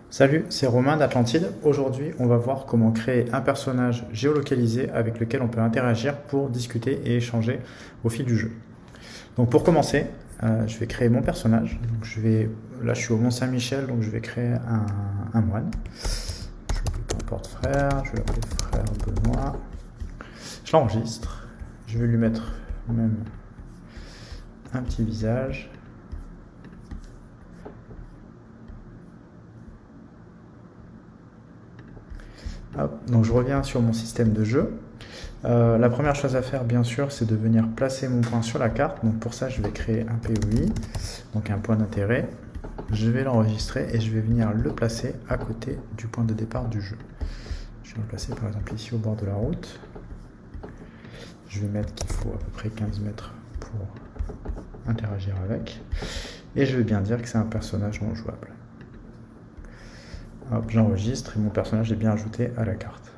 Salut, c'est Romain d'Atlantide. Aujourd'hui, on va voir comment créer un personnage géolocalisé avec lequel on peut interagir pour discuter et échanger au fil du jeu. Donc pour commencer, je vais créer mon personnage. Là, je suis au Mont-Saint-Michel, donc je vais créer un moine. Je vais appeler porte-frère, je vais l'appeler frère Benoît. Je l'enregistre. Je vais lui mettre même un petit visage. Hop, donc je reviens sur mon système de jeu. La première chose à faire, bien sûr, c'est de venir placer mon point sur la carte. Donc pour ça, je vais créer un POI, donc un point d'intérêt. Je vais l'enregistrer et je vais venir le placer à côté du point de départ du jeu. Je vais le placer par exemple ici au bord de la route. Je vais mettre qu'il faut à peu près 15 mètres pour interagir avec. Et je vais bien dire que c'est un personnage non jouable. Hop, j'enregistre et mon personnage est bien ajouté à la carte.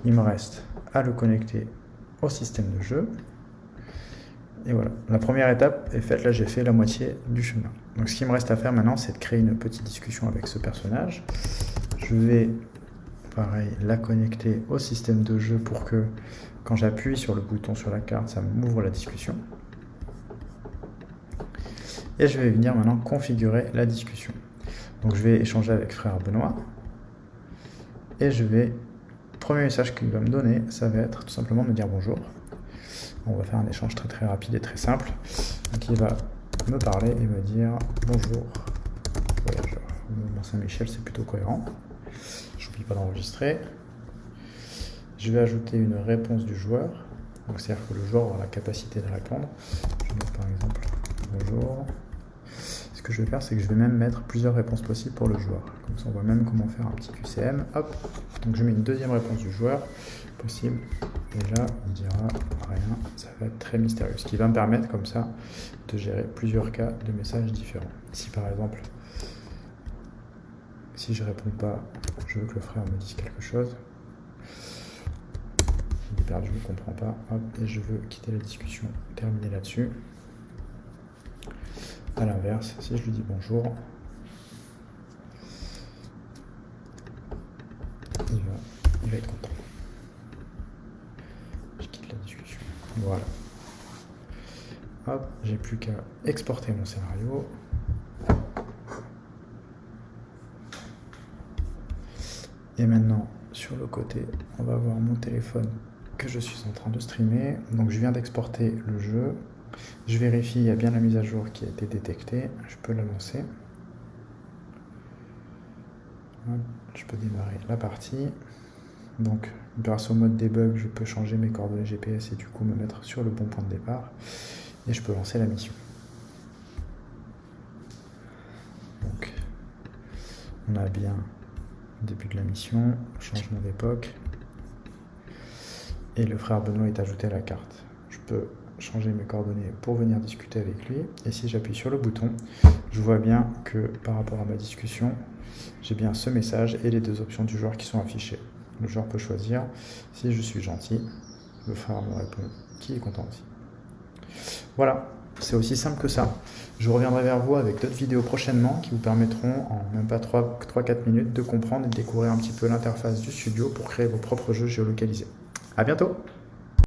Il me reste à le connecter au système de jeu. Et voilà, la première étape est faite. Là, j'ai fait la moitié du chemin. Donc ce qui me reste à faire maintenant, c'est de créer une petite discussion avec ce personnage. Je vais, pareil, la connecter au système de jeu pour que quand j'appuie sur le bouton sur la carte, ça m'ouvre la discussion. Et je vais venir maintenant configurer la discussion. Donc je vais échanger avec frère Benoît. Et premier message qu'il va me donner, ça va être tout simplement me dire bonjour. On va faire un échange très rapide et très simple. Donc il va me parler et me dire bonjour voyageur. Mont-Saint-Michel, c'est plutôt cohérent. J'oublie pas d'enregistrer. Je vais ajouter une réponse du joueur. Donc c'est-à-dire que le joueur aura la capacité de répondre. Je vais mettre par exemple bonjour. Ce que je vais faire, c'est que je vais même mettre plusieurs réponses possibles pour le joueur. Comme ça, on voit même comment faire un petit QCM. Hop, donc je mets une deuxième réponse du joueur possible. Et là, il dira rien. Ça va être très mystérieux. Ce qui va me permettre, comme ça, de gérer plusieurs cas de messages différents. Si par exemple, si je réponds pas, je veux que le frère me dise quelque chose. Il est perdu, je ne comprends pas. Hop, et je veux quitter la discussion, terminer là-dessus. A l'inverse, si je lui dis bonjour, il va être content. Je quitte la discussion. Voilà. Hop, j'ai plus qu'à exporter mon scénario. Et maintenant, sur le côté, on va voir mon téléphone que je suis en train de streamer. Donc je viens d'exporter le jeu. Je vérifie, il y a bien la mise à jour qui a été détectée. Je peux la lancer. Je peux démarrer la partie. Donc, grâce au mode debug, je peux changer mes coordonnées GPS et du coup me mettre sur le bon point de départ. Et je peux lancer la mission. Donc, on a bien le début de la mission, changement d'époque. Et le frère Benoît est ajouté à la carte. Je peux changer mes coordonnées pour venir discuter avec lui. Et si j'appuie sur le bouton, je vois bien que par rapport à ma discussion, j'ai bien ce message et les deux options du joueur qui sont affichées. Le joueur peut choisir si je suis gentil. Le frère me répond qu'il est content aussi. Voilà, c'est aussi simple que ça. Je reviendrai vers vous avec d'autres vidéos prochainement qui vous permettront en même pas 3-4 minutes de comprendre et de découvrir un petit peu l'interface du studio pour créer vos propres jeux géolocalisés. À bientôt!